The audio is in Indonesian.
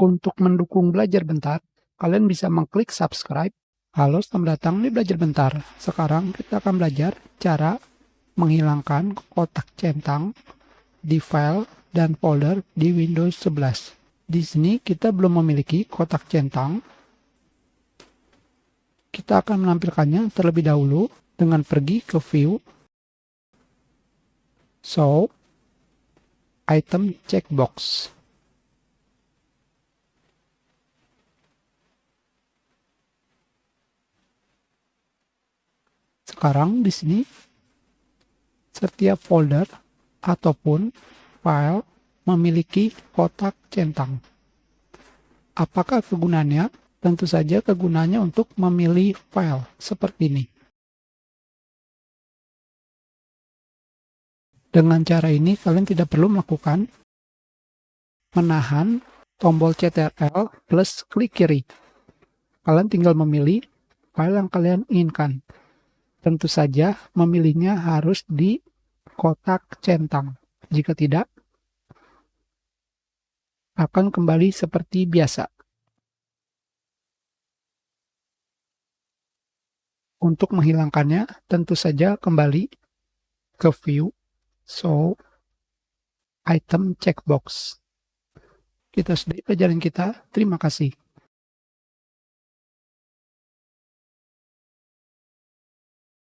Untuk mendukung Belajar Bentar, kalian bisa mengklik subscribe. Halo, selamat datang di Belajar Bentar. Sekarang kita akan belajar cara menghilangkan kotak centang di file dan folder di Windows 11. Di sini kita belum memiliki kotak centang. Kita akan menampilkannya terlebih dahulu dengan pergi ke View, Show, Item Checkbox. Sekarang di sini setiap folder ataupun file memiliki kotak centang. Apakah kegunaannya? Tentu saja kegunaannya untuk memilih file seperti ini. Dengan cara ini kalian tidak perlu melakukan menahan tombol Ctrl plus klik kiri. Kalian tinggal memilih file yang kalian inginkan. Tentu saja memilihnya harus di kotak centang. Jika tidak, akan kembali seperti biasa. Untuk menghilangkannya, tentu saja kembali ke View, Show, Item Checkbox. Kita sudahi pelajaran kita. Terima kasih.